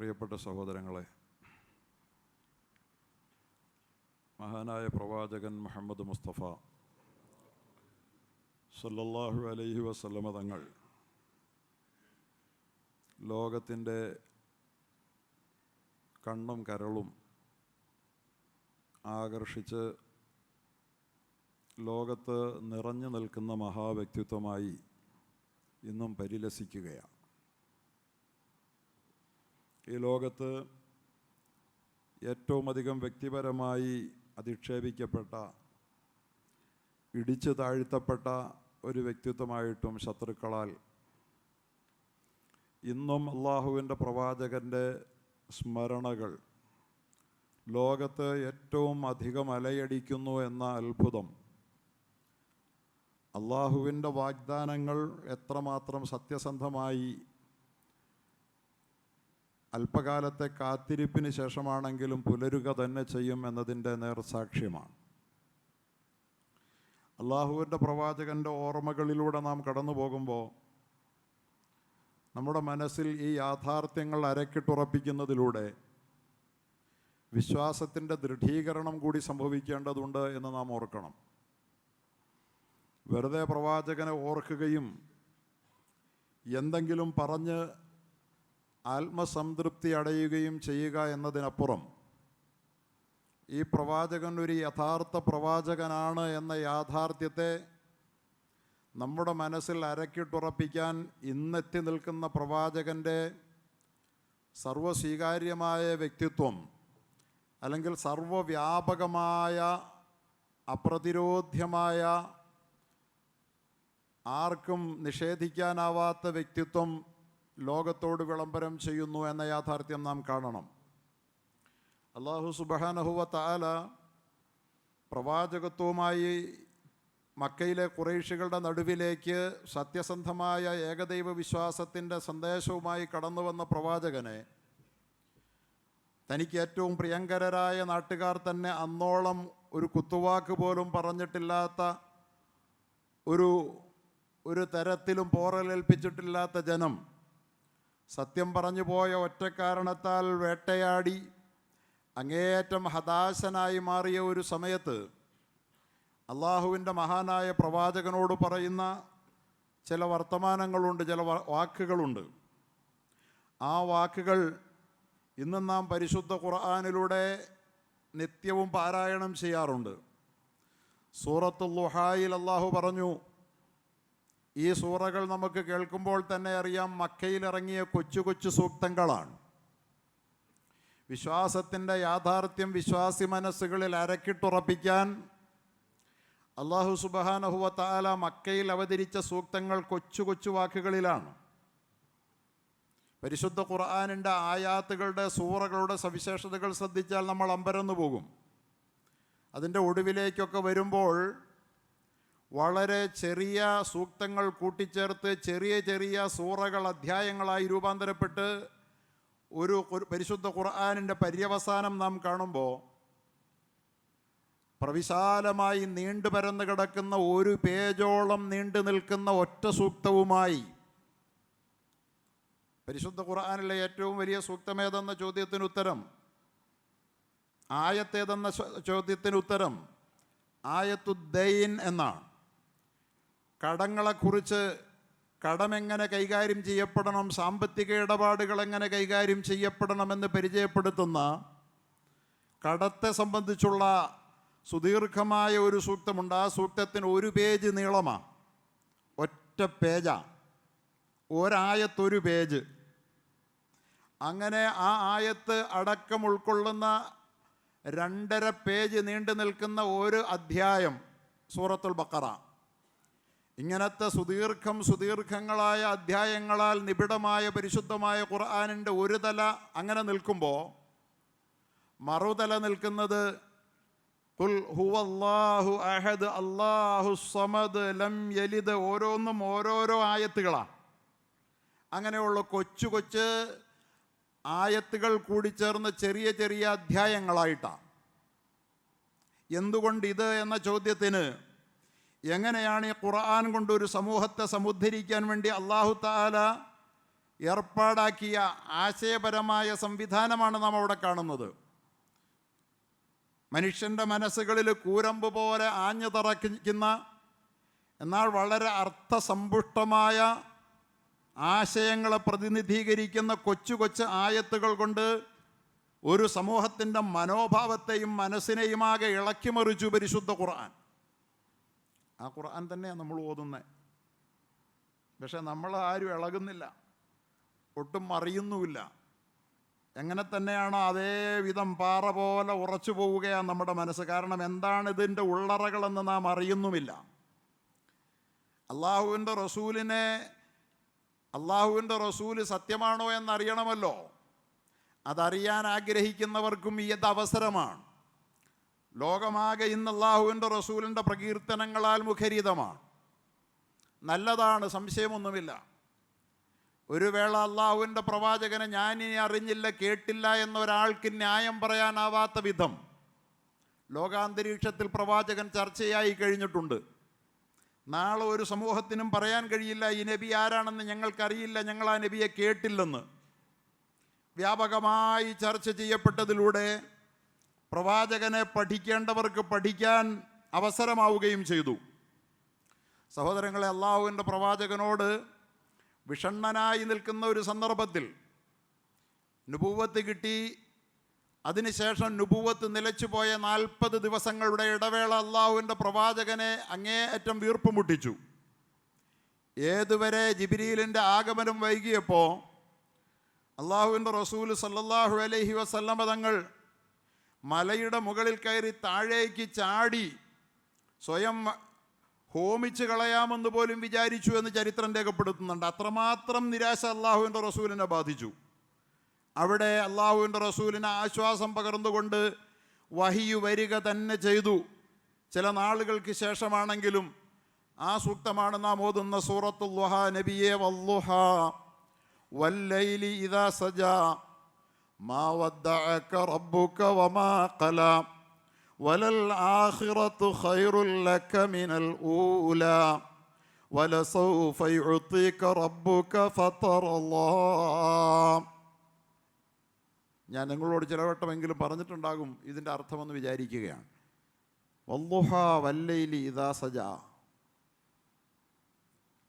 പ്രിയപ്പെട്ട സഹോദരങ്ങളെ, മഹാനായ പ്രവാചകൻ മുഹമ്മദ് മുസ്തഫ സല്ലല്ലാഹു അലൈഹി വസല്ലമ തങ്ങൾ ലോകത്തിൻ്റെ കണ്ണും കരളും ആകർഷിച്ച് ലോകത്ത് നിറഞ്ഞു നിൽക്കുന്ന മഹാവ്യക്തിത്വമായി ഇന്നും പരിലസിക്കുകയാണ്. ഈ ലോകത്ത് ഏറ്റവും അധികം വ്യക്തിപരമായി അധിക്ഷേപിക്കപ്പെട്ട, ഇടിച്ചു താഴ്ത്തപ്പെട്ട ഒരു വ്യക്തിത്വമായിട്ടും ശത്രുക്കളാൽ ഇന്നും അള്ളാഹുവിൻ്റെ പ്രവാചകൻ്റെ സ്മരണകൾ ലോകത്ത് ഏറ്റവും അധികം അലയടിക്കുന്നു എന്ന അത്ഭുതം, അള്ളാഹുവിൻ്റെ വാഗ്ദാനങ്ങൾ എത്രമാത്രം സത്യസന്ധമായി അല്പകാലത്തെ കാത്തിരിപ്പിന് ശേഷമാണെങ്കിലും പുലരുക തന്നെ ചെയ്യും എന്നതിൻ്റെ നേർസാക്ഷ്യമാണ്. അള്ളാഹുവിൻ്റെ പ്രവാചകൻ്റെ ഓർമ്മകളിലൂടെ നാം കടന്നു പോകുമ്പോൾ നമ്മുടെ മനസ്സിൽ ഈ യാഥാർത്ഥ്യങ്ങൾ അരക്കിട്ടുറപ്പിക്കുന്നതിലൂടെ വിശ്വാസത്തിൻ്റെ ദൃഢീകരണം കൂടി സംഭവിക്കേണ്ടതുണ്ട് എന്ന് നാം ഓർക്കണം. വെറുതെ പ്രവാചകനെ ഓർക്കുകയും എന്തെങ്കിലും പറഞ്ഞ് ആത്മസംതൃപ്തി അടയുകയും ചെയ്യുക എന്നതിനപ്പുറം ഈ പ്രവാചകൻ ഒരു യഥാർത്ഥ പ്രവാചകനാണ് എന്ന യാഥാർത്ഥ്യത്തെ നമ്മുടെ മനസ്സിൽ അരക്കിട്ടുറപ്പിക്കാൻ ഇന്നെത്തി നിൽക്കുന്ന പ്രവാചകൻ്റെ സർവസ്വീകാര്യമായ വ്യക്തിത്വം, അല്ലെങ്കിൽ സർവവ്യാപകമായ അപ്രതിരോധ്യമായ ആർക്കും നിഷേധിക്കാനാവാത്ത വ്യക്തിത്വം ലോകത്തോട് വിളംബരം ചെയ്യുന്നു എന്ന യാഥാർത്ഥ്യം നാം കാണണം. അല്ലാഹു സുബ്ഹാനഹു വ തആല പ്രവാചകത്വവുമായി മക്കയിലെ ഖുറൈശികളുടെ നടുവിലേക്ക് സത്യസന്ധമായ ഏകദൈവ വിശ്വാസത്തിൻ്റെ സന്ദേശവുമായി കടന്നു വന്ന പ്രവാചകനെ തനിക്ക് ഏറ്റവും പ്രിയങ്കരരായ നാട്ടുകാർ തന്നെ അന്നോളം ഒരു കുത്തുവാക്ക് പോലും പറഞ്ഞിട്ടില്ലാത്ത, ഒരു തരത്തിലും പോറലേൽപ്പിച്ചിട്ടില്ലാത്ത ജനം സത്യം പറഞ്ഞു പോയ ഒറ്റ കാരണത്താൽ വേട്ടയാടി അങ്ങേയറ്റം ഹതാശനായി മാറിയ ഒരു സമയത്ത് അള്ളാഹുവിൻ്റെ മഹാനായ പ്രവാചകനോട് പറയുന്ന ചില വർത്തമാനങ്ങളുണ്ട്, ചില വാക്കുകളുണ്ട്. ആ വാക്കുകൾ ഇന്നും നാം പരിശുദ്ധ ഖുർആനിലൂടെ നിത്യവും പാരായണം ചെയ്യാറുണ്ട്. സൂറത്തുൽ ളുഹായിൽ അള്ളാഹു പറഞ്ഞു, ഈ സൂറകൾ നമുക്ക് കേൾക്കുമ്പോൾ തന്നെ അറിയാം മക്കയിലിറങ്ങിയ കൊച്ചു കൊച്ചു സൂക്തങ്ങളാണ്. വിശ്വാസത്തിൻ്റെ യാഥാർത്ഥ്യം വിശ്വാസി മനസ്സുകളിൽ അരക്കിട്ടുറപ്പിക്കാൻ അല്ലാഹു സുബ്ഹാനഹു വ തആല മക്കയിൽ അവതരിച്ച സൂക്തങ്ങൾ കൊച്ചു കൊച്ചു വാക്കുകളിലാണ്. പരിശുദ്ധ ഖുർആനിൻ്റെ ആയാത്തുകളുടെ സൂറകളുടെ സവിശേഷതകൾ ശ്രദ്ധിച്ചാൽ നമ്മൾ അമ്പരന്നു പോകും. അതിൻ്റെ ഒടുവിലേക്കൊക്കെ വരുമ്പോൾ വളരെ ചെറിയ സൂക്തങ്ങൾ കൂട്ടിച്ചേർത്ത് ചെറിയ ചെറിയ സൂറകൾ അധ്യായങ്ങളായി രൂപാന്തരപ്പെട്ട് ഒരു പരിശുദ്ധ ഖുർആനിൻ്റെ പര്യവസാനം നാം കാണുമ്പോൾ പ്രവിശാലമായി നീണ്ടു പരന്ന് കിടക്കുന്ന ഒരു പേജോളം നീണ്ടു നിൽക്കുന്ന ഒറ്റ സൂക്തവുമായി, പരിശുദ്ധ ഖുർആനിലെ ഏറ്റവും വലിയ സൂക്തമേതെന്ന ചോദ്യത്തിന് ഉത്തരം, ആയത്തേതെന്ന ചോദ്യത്തിന് ഉത്തരം ആയത്തുദ്ദൈൻ എന്നാണ്. കടങ്ങളെക്കുറിച്ച്, കടമെങ്ങനെ കൈകാര്യം ചെയ്യപ്പെടണം, സാമ്പത്തിക ഇടപാടുകൾ എങ്ങനെ കൈകാര്യം ചെയ്യപ്പെടണമെന്ന് പരിചയപ്പെടുത്തുന്ന, കടത്തെ സംബന്ധിച്ചുള്ള സുദീർഘമായ ഒരു സൂക്തമുണ്ട്. ആ സൂക്തത്തിന് ഒരു പേജ് നീളമാണ്, ഒറ്റ പേജാണ്, ഒരായത്തൊരു പേജ്. അങ്ങനെ ആ ആയത്ത് അടക്കം ഉൾക്കൊള്ളുന്ന 2.5 പേജ് നീണ്ടു നിൽക്കുന്ന ഒരു അധ്യായം സൂറത്തുൽ ബഖറ. ഇങ്ങനത്തെ സുദീർഘങ്ങളായ അധ്യായങ്ങളാൽ നിബിഡമായ പരിശുദ്ധമായ ഖുർആനിൻ്റെ ഒരു തല അങ്ങനെ നിൽക്കുമ്പോൾ മറുതല നിൽക്കുന്നത് ഖുൽ ഹുവല്ലാഹു അഹദ് അല്ലാഹു സമദ് ലം യലിദ്. ഓരോന്നും ഓരോരോ ആയത്തുകളാണ്. അങ്ങനെയുള്ള കൊച്ചു കൊച്ചു ആയത്തുകൾ കൂടി ചേർന്ന് ചെറിയ ചെറിയ അധ്യായങ്ങളായിട്ടാണ്. എന്തുകൊണ്ട് ഇത് എന്ന ചോദ്യത്തിന് എങ്ങനെയാണ് ഈ ഖുർആൻ കൊണ്ട് ഒരു സമൂഹത്തെ സമുദ്ധരിക്കാൻ വേണ്ടി അല്ലാഹു തആല ഏർപ്പാടാക്കിയ ആശയപരമായ സംവിധാനമാണ് നാം അവിടെ കാണുന്നത്. മനുഷ്യൻ്റെ മനസ്സുകളിൽ കൂരമ്പ് പോലെ ആഞ്ഞു തറയ്ക്കുന്ന, എന്നാൽ വളരെ അർത്ഥസമ്പുഷ്ടമായ ആശയങ്ങളെ പ്രതിനിധീകരിക്കുന്ന കൊച്ചു കൊച്ചു ആയത്തുകൾ കൊണ്ട് ഒരു സമൂഹത്തിൻ്റെ മനോഭാവത്തെയും മനസ്സിനെയുമാകെ ഇളക്കിമറിച്ചു പരിശുദ്ധ ഖുർആൻ. ആ ഖുർആൻ തന്നെയാണ് നമ്മൾ ഓതുന്നത്. പക്ഷെ നമ്മൾ ആരും ഇളകുന്നില്ല, ഒട്ടും അറിയുന്നുമില്ല. എങ്ങനെ തന്നെയാണോ അതേ വിധം പാറ പോലെ ഉറച്ചു പോവുകയാണ് നമ്മുടെ മനസ്സ്. കാരണം എന്താണ് ഇതിൻ്റെ ഉള്ളറകളെന്ന് നാം അറിയുന്നുമില്ല. അള്ളാഹുവിൻ്റെ റസൂല് സത്യമാണോ എന്നറിയണമല്ലോ. അതറിയാൻ ആഗ്രഹിക്കുന്നവർക്കും ഇത് അവസരമാണ്. ലോകമാകെ ഇന്ന് അള്ളാഹുവിൻ്റെ റസൂലിൻ്റെ പ്രകീർത്തനങ്ങളാൽ മുഖരിതമാണ്. നല്ലതാണ്, സംശയമൊന്നുമില്ല. ഒരു വേള അള്ളാഹുവിൻ്റെ പ്രവാചകനെ ഞാനിനി അറിഞ്ഞില്ല കേട്ടില്ല എന്നൊരാൾക്ക് ന്യായം പറയാനാവാത്ത വിധം ലോകാന്തരീക്ഷത്തിൽ പ്രവാചകൻ ചർച്ചയായി കഴിഞ്ഞിട്ടുണ്ട്. നാളെ ഒരു സമൂഹത്തിനും പറയാൻ കഴിയില്ല ഈ നബി ആരാണെന്ന് ഞങ്ങൾക്കറിയില്ല, ഞങ്ങൾ ആ നബിയെ കേട്ടില്ലെന്ന്. വ്യാപകമായി ചർച്ച ചെയ്യപ്പെട്ടതിലൂടെ പ്രവാചകനെ പഠിക്കേണ്ടവർക്ക് പഠിക്കാൻ അവസരമാവുകയും ചെയ്തു. സഹോദരങ്ങളെ, അള്ളാഹുവിൻ്റെ പ്രവാചകനോട് വിഷണ്ണനായി നിൽക്കുന്ന ഒരു സന്ദർഭത്തിൽ നുബുവത്ത് കിട്ടി. അതിനുശേഷം നുബുവത്ത് നിലച്ചുപോയ 40 ദിവസങ്ങളുടെ ഇടവേള അള്ളാഹുവിൻ്റെ പ്രവാചകനെ അങ്ങേയറ്റം വീർപ്പ് മുട്ടിച്ചു. ഏതുവരെ ജിബ്രീലിൻ്റെ ആഗമനം വൈകിയപ്പോൾ അള്ളാഹുവിൻ്റെ റസൂല് സല്ലല്ലാഹു അലൈഹി വസല്ലമ തങ്ങൾ മലയുടെ മുകളിൽ കയറി താഴേക്ക് ചാടി സ്വയം ഹോമിച്ച് കളയാമെന്ന് പോലും വിചാരിച്ചു എന്ന് ചരിത്രം രേഖപ്പെടുത്തുന്നുണ്ട്. അത്രമാത്രം നിരാശ അള്ളാഹുവിൻ്റെ റസൂലിനെ ബാധിച്ചു. അവിടെ അള്ളാഹുവിൻ്റെ റസൂലിന് ആശ്വാസം പകർന്നുകൊണ്ട് വഹിയു വരിക തന്നെ ചെയ്തു. ചില നാളുകൾക്ക് ശേഷമാണെങ്കിലും ആ സൂക്തമാണ് നാം ഓതുന്ന സൂറത്തുൽ ളുഹ. നബിയെ വല്ലുഹ വല്ലൈലി ഇദാ സജാ മാ വദ്ദഅക റബ്ബുക വമാ ഖലാ വലൽ ആഖിറതു ഖൈറുൽ ലക മിനൽ ഊലാ വലസൗഫ യുഅ്തിക റബ്ബുക ഫതറല്ലാ. ഞാൻ നിങ്ങളോട് ചിലവട്ടമെങ്കിലും പറഞ്ഞിട്ടുണ്ടാകും ഇതിൻ്റെ അർത്ഥമെന്ന് വിചാരിക്കുകയാണ്. വല്ലുഹ വല്ലൈലി ഇദാ സജാ,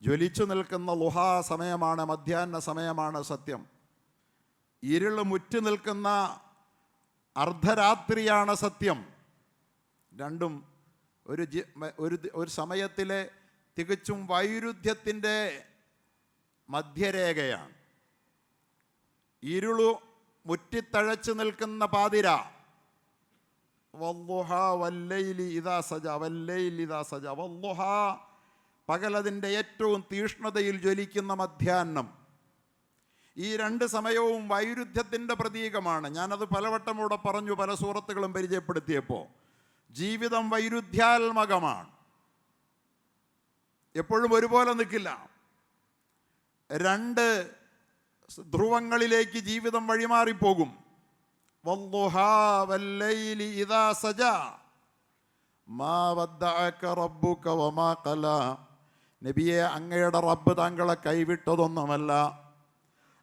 ജ്വലിച്ചു നിൽക്കുന്ന ലുഹാ സമയമാണ്, മധ്യാഹ്ന സമയമാണ് സത്യം. ഇരുള് മുറ്റി നിൽക്കുന്ന അർദ്ധരാത്രിയാണ് സത്യം. രണ്ടും ഒരു സമയത്തിലെ തികച്ചും വൈരുദ്ധ്യത്തിൻ്റെ മധ്യരേഖയാണ്. ഇരുളു മുറ്റിത്തഴച്ചു നിൽക്കുന്ന പാതിര. വല്ലുഹ വല്ലൈലി ഇദാ സജാ, വല്ലൈലി ഇദാ സജാ. വല്ലുഹ പകലതിൻ്റെ ഏറ്റവും തീഷ്ണതയിൽ ജ്വലിക്കുന്ന മധ്യാഹ്നം. ഈ രണ്ട് സമയവും വൈരുദ്ധ്യത്തിൻ്റെ പ്രതീകമാണ്. ഞാനത് പലവട്ടം ഇവിടെ പറഞ്ഞു, പല സൂറത്തുകളും പരിചയപ്പെടുത്തിയപ്പോൾ. ജീവിതം വൈരുദ്ധ്യാത്മകമാണ്, എപ്പോഴും ഒരുപോലെ നിൽക്കില്ല. രണ്ട് ധ്രുവങ്ങളിലേക്ക് ജീവിതം വഴിമാറിപ്പോകും. വല്ലുഹാ വല്ലൈലി ഇദാ സജാ മാ വദ്ദഅക റബ്ബുക വമാ ഖലാ. നബിയെ, അങ്ങയുടെ റബ്ബ് താങ്കളെ കൈവിട്ടതൊന്നുമല്ല,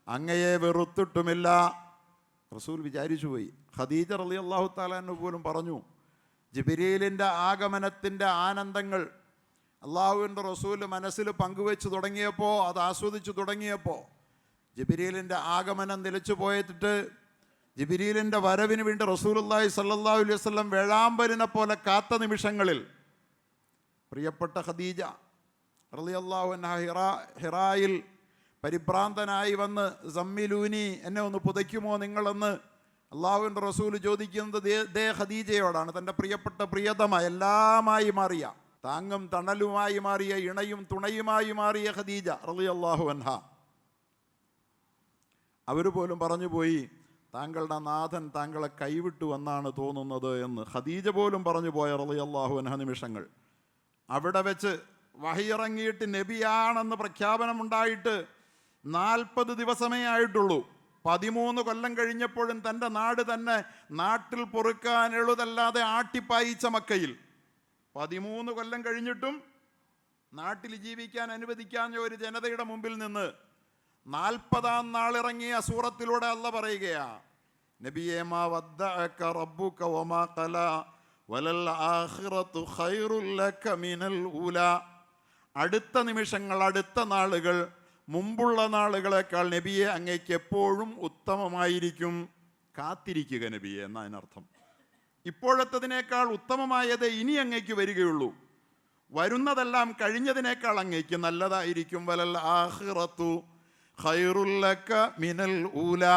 അങ്ങയെ വെറുത്തിട്ടുമില്ല. റസൂൽ വിചാരിച്ചു പോയി. ഖദീജ റളിയല്ലാഹു തആല അൻഹ പോലും പറഞ്ഞു, ജിബ്രീലിൻ്റെ ആഗമനത്തിൻ്റെ ആനന്ദങ്ങൾ അള്ളാഹുവിൻ്റെ റസൂൽ മനസ്സിൽ പങ്കുവെച്ച് തുടങ്ങിയപ്പോൾ, അത് ആസ്വദിച്ചു തുടങ്ങിയപ്പോൾ, ജിബ്രീലിൻ്റെ ആഗമനം നിലച്ചു പോയിട്ട് ജിബ്രീലിൻ്റെ വരവിന് വേണ്ടി റസൂലുള്ളാഹി സ്വല്ലല്ലാഹു അലൈഹി വസല്ലം വേഴാമ്പലിനെ പോലെ കാത്ത നിമിഷങ്ങളിൽ പ്രിയപ്പെട്ട ഖദീജ റളിയല്ലാഹു അൻഹ ഹിറായിൽ പരിഭ്രാന്തനായി വന്ന് സമ്മിലൂനി, എന്നെ ഒന്ന് പുതയ്ക്കുമോ നിങ്ങളെന്ന് അള്ളാഹുവിൻ്റെ റസൂൽ ചോദിക്കുന്നത് ദേ ഖദീജയോടാണ്. തൻ്റെ പ്രിയപ്പെട്ട പ്രിയതമ, എല്ലാമായി മാറിയ, താങ്ങും തണലുമായി മാറിയ, ഇണയും തുണയുമായി മാറിയ ഖദീജ റളിയല്ലാഹു അൻഹ. അവർ പോലും പറഞ്ഞു പോയി, താങ്കളുടെ നാഥൻ താങ്കളെ കൈവിട്ടു എന്നാണ് തോന്നുന്നത് എന്ന് ഖദീജ പോലും പറഞ്ഞു പോയ റളിയല്ലാഹു അൻഹ നിമിഷങ്ങൾ. അവിടെ വെച്ച് വഹിയിറങ്ങിയിട്ട് നബിയാണെന്ന് പ്രഖ്യാപനമുണ്ടായിട്ട് 40 ദിവസമേ ആയിട്ടുള്ളൂ. 13 കൊല്ലം കഴിഞ്ഞപ്പോഴും തൻ്റെ നാട് തന്നെ നാട്ടിൽ പൊറുക്കാൻ എഴുതല്ലാതെ ആട്ടിപ്പായിച്ച മക്കയിൽ 13 കൊല്ലം കഴിഞ്ഞിട്ടും നാട്ടിൽ ജീവിക്കാൻ അനുവദിക്കാഞ്ഞ ഒരു ജനതയുടെ മുമ്പിൽ നിന്ന് 40-ാം നാൾ ഇറങ്ങിയ സൂറത്തിലൂടെ അല്ല പറയുകയാ, നബിയേ മാ വദ്ദഅക റബ്ബുക വമാ ഖലാ വലൽ ആഖിറതു ഖൈറുൽ ലക മിനൽ ഊലാ. അടുത്ത നിമിഷങ്ങൾ, അടുത്ത നാളുകൾ മുമ്പുള്ള നാളുകളെക്കാൾ നബിയെ അങ്ങേക്ക് എപ്പോഴും ഉത്തമമായിരിക്കും. കാത്തിരിക്കുക നബിയെ എന്നതിനർത്ഥം. ഇപ്പോഴത്തതിനേക്കാൾ ഉത്തമമായതേ ഇനി അങ്ങേക്ക് വരികയുള്ളൂ. വരുന്നതെല്ലാം കഴിഞ്ഞതിനേക്കാൾ അങ്ങേക്ക് നല്ലതായിരിക്കും. വലൽ ആഖിറതു ഖൈറുൽ ലക മിനൽ ഊലാ.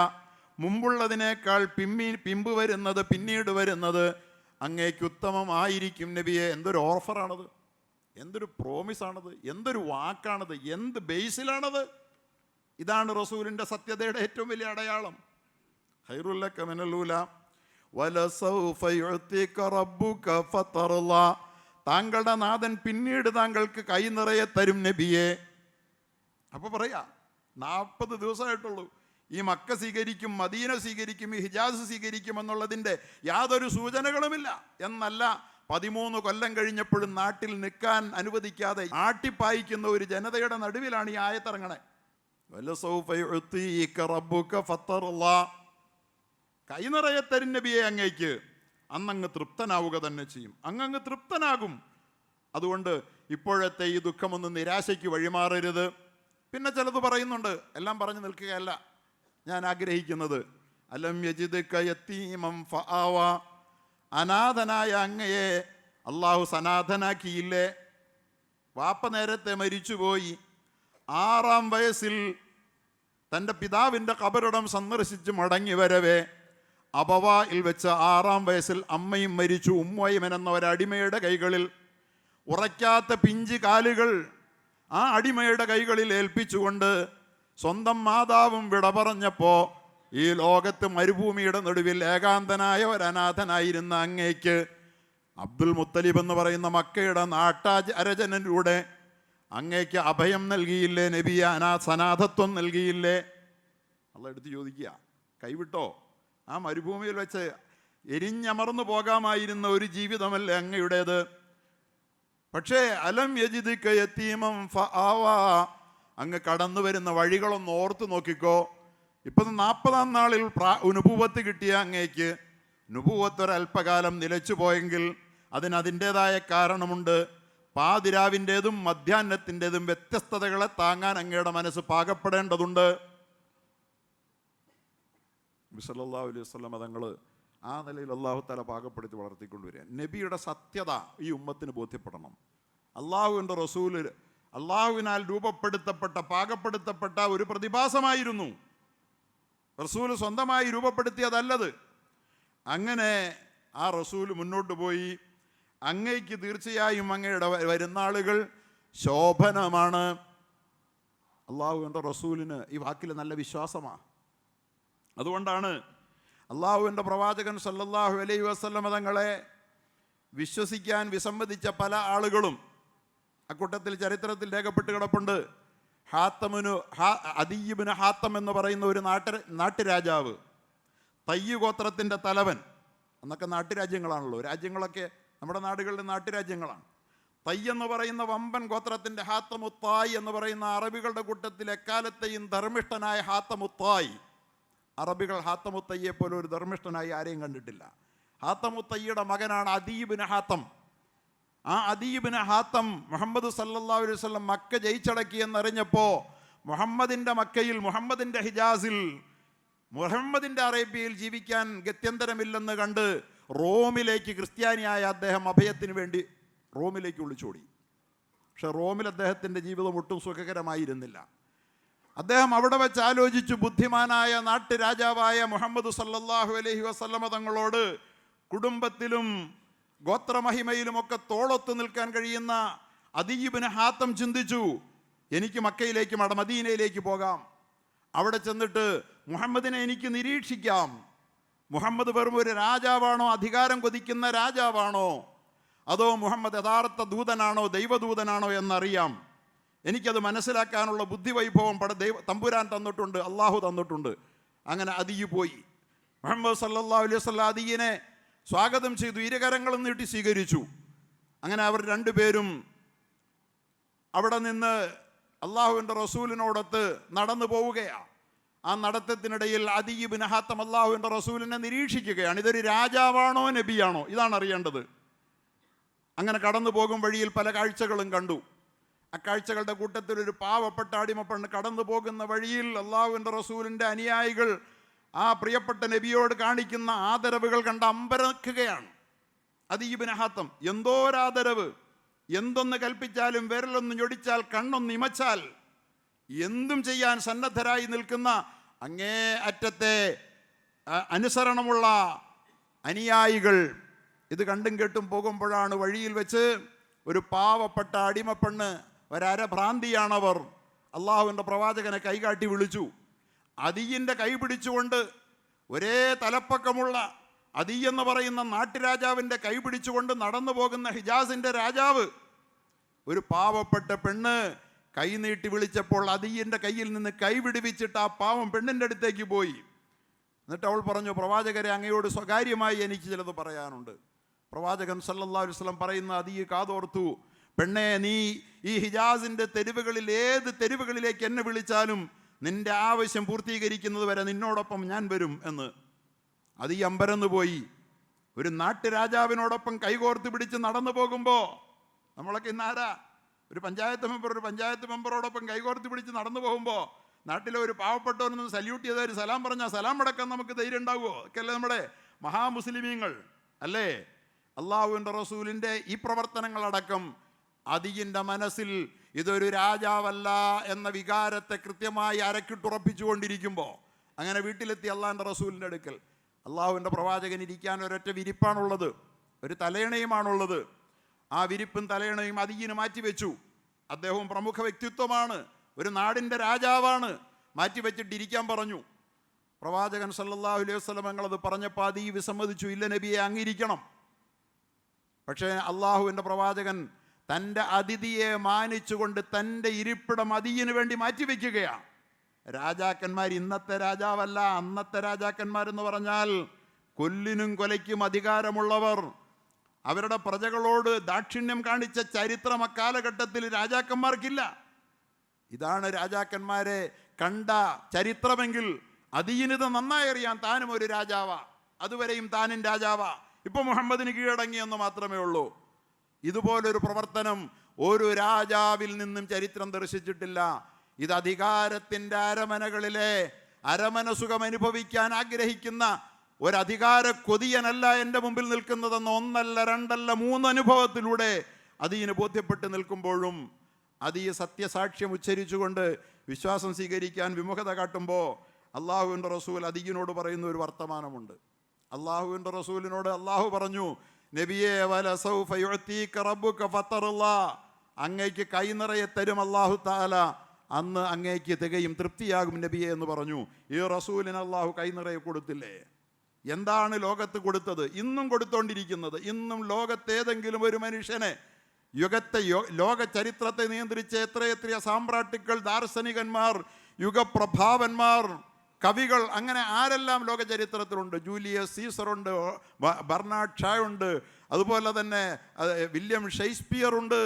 മുമ്പുള്ളതിനേക്കാൾ പിമ്പ് വരുന്നത്, പിന്നീട് വരുന്നത് അങ്ങേക്ക് ഉത്തമമായിരിക്കും നബിയെ. എന്തൊരു ഓഫറാണത്, എന്തൊരു പ്രോമിസാണത്, എന്തൊരു വാക്കാണത്, എന്ത് ബേസിലാണത്. ഇതാണ് റസൂലിൻ്റെ സത്യതയുടെ ഏറ്റവും വലിയ അടയാളം. ഖൈറുൽ ലക മിനൽ ഊലാ വലസൗഫ യുഅ്തിക റബ്ബുക ഫതർളാ. താങ്കളുടെ നാഥൻ പിന്നീട് താങ്കൾക്ക് കൈ നിറയെ തരും നബിയെ. അപ്പോൾ പറയാ 40 ദിവസമായിട്ടുള്ളൂ, ഈ മക്ക സ്വീകരിക്കും, മദീന സ്വീകരിക്കും, ഈ ഹിജാസ് സ്വീകരിക്കും എന്നുള്ളതിൻ്റെ യാതൊരു സൂചനകളുമില്ല എന്നല്ല. 13 കൊല്ലം കഴിഞ്ഞപ്പോഴും നാട്ടിൽ നിൽക്കാൻ അനുവദിക്കാതെ ആട്ടിപ്പായിക്കുന്ന ഒരു ജനതയുടെ നടുവിലാണ് ഈ ആയത്തിറങ്ങണേ. കൈ നിറയെ തരും നബിയെ അങ്ങേക്ക്. അന്നങ്ങ് തൃപ്തനാവുക തന്നെ ചെയ്യും, അങ്ങ് തൃപ്തനാകും. അതുകൊണ്ട് ഇപ്പോഴത്തെ ഈ ദുഃഖമൊന്നും നിരാശയ്ക്ക് വഴിമാറരുത്. പിന്നെ ചിലത് പറയുന്നുണ്ട്, എല്ലാം പറഞ്ഞു നിൽക്കുകയല്ല ഞാൻ ആഗ്രഹിക്കുന്നത്. അലം യജിദ്ക യതീമൻ ഫആവ. അനാഥനായ അങ്ങയെ അള്ളാഹു സനാഥനാക്കിയില്ലേ? വാപ്പ നേരത്തെ മരിച്ചുപോയി. 6-ാം വയസ്സിൽ തൻ്റെ പിതാവിൻ്റെ ഖബറിടം സന്ദർശിച്ച് മടങ്ങി വരവേ അബവായിൽ വെച്ച് 6-ാം വയസ്സിൽ അമ്മയും മരിച്ചു. ഉമ്മയ്മൻ എന്ന ഒരടിമയുടെ കൈകളിൽ, ഉറയ്ക്കാത്ത പിഞ്ച് കാലുകൾ ആ അടിമയുടെ കൈകളിൽ ഏൽപ്പിച്ചുകൊണ്ട് സ്വന്തം മാതാവും വിട പറഞ്ഞപ്പോൾ ഈ ലോകത്ത് മരുഭൂമിയുടെ നടുവിൽ ഏകാന്തനായ ഒരനാഥനായിരുന്ന അങ്ങേക്ക് അബ്ദുൽ മുത്തലിബ് എന്ന് പറയുന്ന മക്കയുടെ നാട്ടാരചനയിലൂടെ അങ്ങേക്ക് അഭയം നൽകിയില്ലേ നബിയെ? സനാഥത്വം നൽകിയില്ലേ? അള്ള എടുത്ത് ചോദിക്കുക, കൈവിട്ടോ? ആ മരുഭൂമിയിൽ വെച്ച് എരിഞ്ഞമർന്നു പോകാമായിരുന്ന ഒരു ജീവിതമല്ലേ അങ്ങയുടേത്? പക്ഷേ അലം യജിദ്ക യതീമൻ ഫആവാ. അങ്ങ് കടന്നു വരുന്ന വഴികളൊന്ന് ഓർത്തു നോക്കിക്കോ. ഇപ്പം 40-ാം നാളിൽ നുബുവത്ത് കിട്ടിയ അങ്ങേക്ക് നുബുവത്ത് ഒരല്പകാലം നിലച്ചു പോയെങ്കിൽ അതിൻ്റേതായ കാരണമുണ്ട്. പാതിരാവിൻ്റേതും മധ്യാഹ്നത്തിൻ്റെതും വ്യത്യസ്തതകളെ താങ്ങാൻ അങ്ങയുടെ മനസ്സ് പാകപ്പെടേണ്ടതുണ്ട്. നബി സല്ലല്ലാഹു അലൈഹി വസല്ലം തങ്ങൾ ആ നിലയിൽ അള്ളാഹു തആല പാകപ്പെടുത്തി വളർത്തിക്കൊണ്ടുവരിക. നബിയുടെ സത്യത ഈ ഉമ്മത്തിന് ബോധ്യപ്പെടണം. അള്ളാഹുവിൻ്റെ റസൂല് അള്ളാഹുവിനാൽ രൂപപ്പെടുത്തപ്പെട്ട, പാകപ്പെടുത്തപ്പെട്ട ഒരു പ്രതിഭാസമായിരുന്നു. റസൂല് സ്വന്തമായി രൂപപ്പെടുത്തിയതല്ലത്. അങ്ങനെ ആ റസൂല് മുന്നോട്ട് പോയി. അങ്ങയ്ക്ക് തീർച്ചയായും അങ്ങയുടെ വരുന്നാളുകൾ ശോഭനമാണ്. അള്ളാഹുവിൻ്റെ റസൂലിന് ഈ വാക്കിൽ നല്ല വിശ്വാസമാണ്. അതുകൊണ്ടാണ് അള്ളാഹുവിൻ്റെ പ്രവാചകൻ സല്ലല്ലാഹു അലൈഹി വസല്ലം തങ്ങളെ വിശ്വസിക്കാൻ വിസമ്മതിച്ച പല ആളുകളും അക്കൂട്ടത്തിൽ ചരിത്രത്തിൽ രേഖപ്പെട്ട് കിടപ്പുണ്ട്. അദീബിന് ഹാത്തം എന്ന് പറയുന്ന ഒരു നാട്ടുരാജാവ്, തയ്യ് ഗോത്രത്തിൻ്റെ തലവൻ. അന്നൊക്കെ നാട്ടുരാജ്യങ്ങളാണല്ലോ, രാജ്യങ്ങളൊക്കെ നമ്മുടെ നാടുകളിലെ നാട്ടുരാജ്യങ്ങളാണ്. തയ്യ് എന്ന് പറയുന്ന വമ്പൻ ഗോത്രത്തിൻ്റെ ഹാത്തമുത്തായി എന്ന് പറയുന്ന അറബികളുടെ കൂട്ടത്തിൽ എക്കാലത്തെയും ധർമ്മിഷ്ഠനായ ഹാത്തമുത്തായി. അറബികൾ ഹാത്തമുത്തയ്യെ പോലെ ഒരു ധർമ്മിഷ്ഠനായി ആരെയും കണ്ടിട്ടില്ല. ഹാത്തമുത്തയ്യയുടെ മകനാണ് അദീബിന് ഹാത്തം. ആ അദീബിന് ഹാത്തം മുഹമ്മദ് സല്ലല്ലാഹു അലൈഹി വസല്ലം മക്ക ജയിച്ചടക്കി എന്നറിഞ്ഞപ്പോൾ മുഹമ്മദിൻ്റെ മക്കയിൽ, മുഹമ്മദിൻ്റെ ഹിജാസിൽ, മുഹമ്മദിൻ്റെ അറേബ്യയിൽ ജീവിക്കാൻ ഗത്യന്തരമില്ലെന്ന് കണ്ട് റോമിലേക്ക്, ക്രിസ്ത്യാനിയായ അദ്ദേഹം അഭയത്തിന് വേണ്ടി റോമിലേക്ക് ഒളിച്ചോടി. പക്ഷെ റോമിൽ അദ്ദേഹത്തിൻ്റെ ജീവിതം ഒട്ടും സുഖകരമായിരുന്നില്ല. അദ്ദേഹം അവിടെ വെച്ച് ആലോചിച്ചു, ബുദ്ധിമാനായ നാട്ടുരാജാവായ മുഹമ്മദ് സല്ലല്ലാഹു അലൈഹി വസല്ലമ തങ്ങളോട് കുടുംബത്തിലും ഗോത്രമഹിമയിലുമൊക്കെ തോളൊത്ത് നിൽക്കാൻ കഴിയുന്ന അദീബിന് ഹാത്തം ചിന്തിച്ചു, എനിക്ക് മക്കയിലേക്ക് മദീനയിലേക്ക് പോകാം. അവിടെ ചെന്നിട്ട് മുഹമ്മദിനെ എനിക്ക് നിരീക്ഷിക്കാം. മുഹമ്മദ് വെറും ഒരു രാജാവാണോ, അധികാരം കൊതിക്കുന്ന രാജാവാണോ, അതോ മുഹമ്മദ് യഥാർത്ഥ ദൂതനാണോ, ദൈവദൂതനാണോ എന്നറിയാം. എനിക്കത് മനസ്സിലാക്കാനുള്ള ബുദ്ധിവൈഭവം തമ്പുരാൻ തന്നിട്ടുണ്ട്, അള്ളാഹു തന്നിട്ടുണ്ട്. അങ്ങനെ അദീയ് പോയി. മുഹമ്മദ് സല്ലല്ലാഹു അലൈഹി വസല്ലം അദീയിനെ സ്വാഗതം ചെയ്തു, ഇരുകരങ്ങളും നീട്ടി സ്വീകരിച്ചു. അങ്ങനെ അവർ രണ്ടുപേരും അവിടെ നിന്ന് അള്ളാഹുവിൻ്റെ റസൂലിനോടൊത്ത് നടന്നു പോവുകയാണ്. ആ നടത്തത്തിനിടയിൽ അദീ ഇബ്നു ഹാത്തം അള്ളാഹുവിൻ്റെ റസൂലിനെ നിരീക്ഷിക്കുകയാണ്. ഇതൊരു രാജാവാണോ നബിയാണോ, ഇതാണ് അറിയേണ്ടത്. അങ്ങനെ കടന്നു പോകും വഴിയിൽ പല കാഴ്ചകളും കണ്ടു. ആ കാഴ്ചകളുടെ കൂട്ടത്തിൽ ഒരു പാവപ്പെട്ട അടിമപ്പെണ്ണ് കടന്നു പോകുന്ന വഴിയിൽ അള്ളാഹുവിൻ്റെ റസൂലിൻ്റെ അനുയായികൾ ആ പ്രിയപ്പെട്ട നബിയോട് കാണിക്കുന്ന ആദരവുകൾ കണ്ട് അമ്പരക്കുകയാണ്. അദീ ഇബ്നു ഹാത്തം എന്തോരാദരവ്! എന്തൊന്ന് കൽപ്പിച്ചാലും, വിരലൊന്ന് ഞൊടിച്ചാൽ, കണ്ണൊന്ന് ഇമച്ചാൽ എന്തും ചെയ്യാൻ സന്നദ്ധരായി നിൽക്കുന്ന അങ്ങേ അറ്റത്തെ അനുസരണമുള്ള അനുയായികൾ. ഇത് കണ്ടും കേട്ടും പോകുമ്പോഴാണ് വഴിയിൽ വെച്ച് ഒരു പാവപ്പെട്ട അടിമപ്പെണ്ണ്, ഒരഭ്രാന്തിയാണവർ, അള്ളാഹുവിൻ്റെ പ്രവാചകനെ കൈകാട്ടി വിളിച്ചു. അദീയിൻ്റെ കൈ പിടിച്ചുകൊണ്ട്, ഒരേ തലപ്പക്കമുള്ള അദീ എന്ന് പറയുന്ന നാട്ടുരാജാവിൻ്റെ കൈ പിടിച്ചുകൊണ്ട് നടന്നു പോകുന്ന ഹിജാസിൻ്റെ രാജാവ് ഒരു പാവപ്പെട്ട പെണ്ണ് കൈ നീട്ടി വിളിച്ചപ്പോൾ അദീയിൻ്റെ കയ്യിൽ നിന്ന് കൈ വിടുവിച്ചിട്ട് ആ പാവം പെണ്ണിൻ്റെ അടുത്തേക്ക് പോയി. എന്നിട്ട് അവൾ പറഞ്ഞു, പ്രവാചകരെ, അങ്ങയോട് സ്വകാര്യമായി എനിക്ക് ചിലത് പറയാനുണ്ട്. പ്രവാചകൻ സല്ലല്ലാഹു അലൈഹി വസല്ലം പറയുന്ന അദീ കാതോർത്തു, പെണ്ണെ, നീ ഈ ഹിജാസിൻ്റെ തെരുവുകളിൽ ഏത് തെരുവുകളിലേക്ക് എന്നെ വിളിച്ചാലും നിന്റെ ആവശ്യം പൂർത്തീകരിക്കുന്നത് വരെ നിന്നോടൊപ്പം ഞാൻ വരും എന്ന്. അദീ അമ്പരന്ന് പോയി. ഒരു നാട്ടുരാജാവിനോടൊപ്പം കൈകോർത്ത് പിടിച്ച് നടന്നു പോകുമ്പോൾ, നമ്മളൊക്കെ ഇന്നാരാ ഒരു പഞ്ചായത്ത് മെമ്പറോടൊപ്പം കൈകോർത്ത് പിടിച്ച് നടന്നു പോകുമ്പോൾ നാട്ടിലെ ഒരു പാവപ്പെട്ടവനൊന്ന് സല്യൂട്ട് ചെയ്ത ഒരു സലാം പറഞ്ഞാൽ സലാം അടക്കം നമുക്ക് ധൈര്യം ഉണ്ടാവുമോ? ഒക്കെ അല്ലേ നമ്മുടെ മഹാമുസ്ലിമീങ്ങൾ അല്ലേ? അള്ളാഹുവിൻ്റെ റസൂലിൻ്റെ ഈ പ്രവർത്തനങ്ങളടക്കം അദീയിൻ്റെ മനസ്സിൽ ഇതൊരു രാജാവല്ല എന്ന വികാരത്തെ കൃത്യമായി അരക്കിട്ടുറപ്പിച്ചുകൊണ്ടിരിക്കുമ്പോൾ, അങ്ങനെ വീട്ടിലെത്തി അള്ളാഹിൻ്റെ റസൂലിൻ്റെ അടുക്കൽ അള്ളാഹുവിൻ്റെ പ്രവാചകൻ ഇരിക്കാൻ ഒരൊറ്റ വിരിപ്പാണുള്ളത്, ഒരു തലയണയുമാണുള്ളത്. ആ വിരിപ്പും തലയണയും അദീയിന് മാറ്റിവെച്ചു. അദ്ദേഹവും പ്രമുഖ വ്യക്തിത്വമാണ്, ഒരു നാടിൻ്റെ രാജാവാണ്. മാറ്റിവെച്ചിട്ടിരിക്കാൻ പറഞ്ഞു. പ്രവാചകൻ സല്ലല്ലാഹു അലൈഹി വസല്ലം ഞങ്ങളത് പറഞ്ഞപ്പോൾ അദീ വിസമ്മതിച്ചു. ഇല്ല നബിയെ, അങ്ങിരിക്കണം. പക്ഷേ അള്ളാഹുവിൻ്റെ പ്രവാചകൻ തൻ്റെ അതിഥിയെ മാനിച്ചുകൊണ്ട് തൻ്റെ ഇരിപ്പിടം അദീയിന് വേണ്ടി മാറ്റിവെക്കുകയാണ്. രാജാക്കന്മാർ ഇന്നത്തെ രാജാവല്ല, അന്നത്തെ രാജാക്കന്മാരെന്ന് പറഞ്ഞാൽ കൊല്ലിനും കൊലയ്ക്കും അധികാരമുള്ളവർ, അവരുടെ പ്രജകളോട് ദാക്ഷിണ്യം കാണിച്ച ചരിത്രം അക്കാലഘട്ടത്തിൽ രാജാക്കന്മാർക്കില്ല. ഇതാണ് രാജാക്കന്മാരെ കണ്ട ചരിത്രമെങ്കിൽ അദീയിനിത് നന്നായി അറിയാം. താനും ഒരു രാജാവാ, അതുവരെയും താനും രാജാവാ, ഇപ്പൊ മുഹമ്മദിന് കീഴടങ്ങിയെന്ന് മാത്രമേ ഉള്ളൂ. ഇതുപോലൊരു പ്രവർത്തനം ഒരു രാജാവിൽ നിന്നും ചരിത്രം ദർശിച്ചിട്ടില്ല. ഇത് അധികാരത്തിൻ്റെ അരമനകളിലെ അരമന സുഖം അനുഭവിക്കാൻ ആഗ്രഹിക്കുന്ന ഒരധികാര കൊതിയനല്ല എൻ്റെ മുമ്പിൽ നിൽക്കുന്നതെന്ന് ഒന്നല്ല രണ്ടല്ല 3 അനുഭവത്തിലൂടെ അദീന് ബോധ്യപ്പെട്ട് നിൽക്കുമ്പോഴും അദീ സത്യസാക്ഷ്യം ഉച്ചരിച്ചുകൊണ്ട് വിശ്വാസം സ്വീകരിക്കാൻ വിമുഖത കാട്ടുമ്പോൾ അള്ളാഹുവിൻ്റെ റസൂൽ അദീനോട് പറയുന്ന ഒരു വർത്തമാനമുണ്ട്. അള്ളാഹുവിൻ്റെ റസൂലിനോട് അള്ളാഹു പറഞ്ഞു, നബിയെ, വലസൗഫ യുഅതീക റബ്ബുക ഫതറുല്ലാ, അങ്ങേക്ക് കൈ നിറയെ തരും അല്ലാഹു തആല, അന്ന് അങ്ങേക്ക് തികയും തൃപ്തിയാകും നബിയെ എന്ന് പറഞ്ഞു. ഈ റസൂലിന് അള്ളാഹു കൈ നിറയെ കൊടുത്തില്ലേ? എന്താണ് ലോകത്ത് കൊടുത്തത്, ഇന്നും കൊടുത്തോണ്ടിരിക്കുന്നത്? ഇന്നും ലോകത്തേതെങ്കിലും ഒരു മനുഷ്യനെ, ലോക ചരിത്രത്തെ നിയന്ത്രിച്ച എത്രയെത്ര സാമ്രാട്ടുക്കൾ, ദാർശനികന്മാർ, യുഗപ്രഭാവന്മാർ, കവികൾ, അങ്ങനെ ആരെല്ലാം ലോക ചരിത്രത്തിലുണ്ട്? ജൂലിയസ് സീസറുണ്ട്, ബർണാഡ് ഷാ ഉണ്ട്, അതുപോലെ തന്നെ വില്യം ഷേക്സ്പിയർ ഉണ്ട്,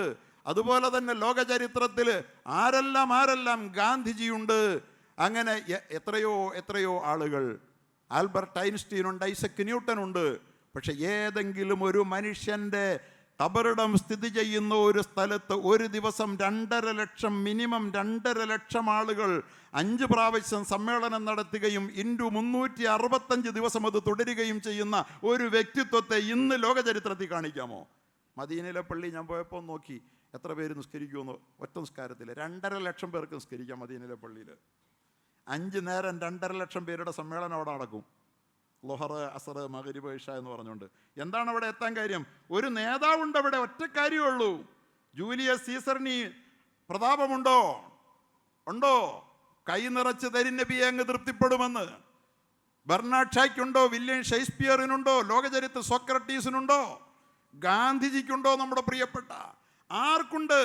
അതുപോലെ തന്നെ ലോക ചരിത്രത്തിൽ ആരെല്ലാം ഗാന്ധിജിയുണ്ട്. അങ്ങനെ എത്രയോ ആളുകൾ, ആൽബർട്ട് ഐൻസ്റ്റീൻ ഉണ്ട്, ഐസക് ന്യൂട്ടൻ ഉണ്ട്. പക്ഷെ ഏതെങ്കിലും ഒരു മനുഷ്യൻ്റെ ഖബറിടം സ്ഥിതി ചെയ്യുന്ന ഒരു സ്ഥലത്ത് ഒരു ദിവസം 2.5 ലക്ഷം, മിനിമം 2.5 ലക്ഷം ആളുകൾ 5 പ്രാവശ്യം സമ്മേളനം നടത്തുകയും ഇൻറ്റു 365 ദിവസം അത് തുടരുകയും ചെയ്യുന്ന ഒരു വ്യക്തിത്വത്തെ ഇന്ന് ലോക ചരിത്രത്തിൽ കാണിക്കാമോ? മദീനയിലെ പള്ളി ഞാൻ പോയപ്പോൾ നോക്കി എത്ര പേര് നിസ്കരിക്കുമെന്ന്. ഒറ്റ നിസ്കാരത്തിൽ 2.5 ലക്ഷം പേർക്ക് നിസ്കരിക്കാം മദീനയിലെ പള്ളിയിൽ. 5 നേരം 2.5 ലക്ഷം പേരുടെ സമ്മേളനം അവിടെ നടക്കും. ലൊഹർ, അസർ, മഗ്രിബ്, ഇശ എന്ന് പറഞ്ഞുകൊണ്ട്. എന്താണ് അവിടെ എത്താൻ കാര്യം? ഒരു നേതാവുണ്ട് അവിടെ, ഒറ്റ കാര്യമുള്ളൂ. ജൂലിയസ് സീസറിന് പ്രതാപമുണ്ടോ? ഉണ്ടോ? കൈ നിറച്ച് തരും നബിയെ, അങ്ങ് തൃപ്തിപ്പെടുമെന്ന്. ബർണാഡ് ഷായ്ക്കുണ്ടോ? വില്യം ഷേക്സ്പിയറിനുണ്ടോ? ലോകചരിത്ര സോക്രട്ടീസിനുണ്ടോ? ഗാന്ധിജിക്കുണ്ടോ? നമ്മുടെ പ്രിയപ്പെട്ട ആർക്കുണ്ട്?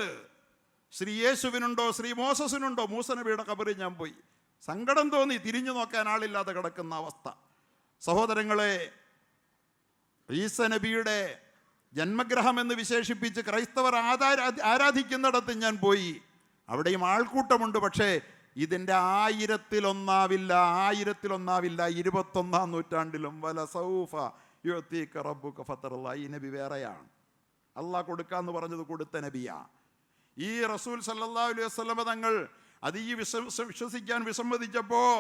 ശ്രീ യേശുവിനുണ്ടോ? ശ്രീ മോസസിനുണ്ടോ? മൂസ നബിയുടെ ഖബറിൽ ഞാൻ പോയി, സങ്കടം തോന്നി. തിരിഞ്ഞു നോക്കാൻ ആളില്ലാതെ കിടക്കുന്ന അവസ്ഥ. സഹോദരങ്ങളെ, ഈസ നബിയുടെ ജന്മഗ്രഹം എന്ന് വിശേഷിപ്പിച്ച് ക്രൈസ്തവർ ആരാധിക്കുന്നിടത്ത് ഞാൻ പോയി. അവിടെയും ആൾക്കൂട്ടമുണ്ട്. പക്ഷേ ഇതിൻ്റെ 1000-ലൊന്നാവില്ല, 21-ാം നൂറ്റാണ്ടിലും വല സൗഫ യുഅ്തീക റബ്ബുക ഫതർള. ഈ നബി വേറെയാണ്. അള്ളാഹ് കൊടുക്കാന്ന് പറഞ്ഞത് കൊടുത്ത നബിയാ. ഈ റസൂൽ സല്ലല്ലാഹു അലൈഹി വസല്ലമ തങ്ങൾ അതിയെ വിശ്വസിക്കാൻ വിസമ്മതിച്ചപ്പോൾ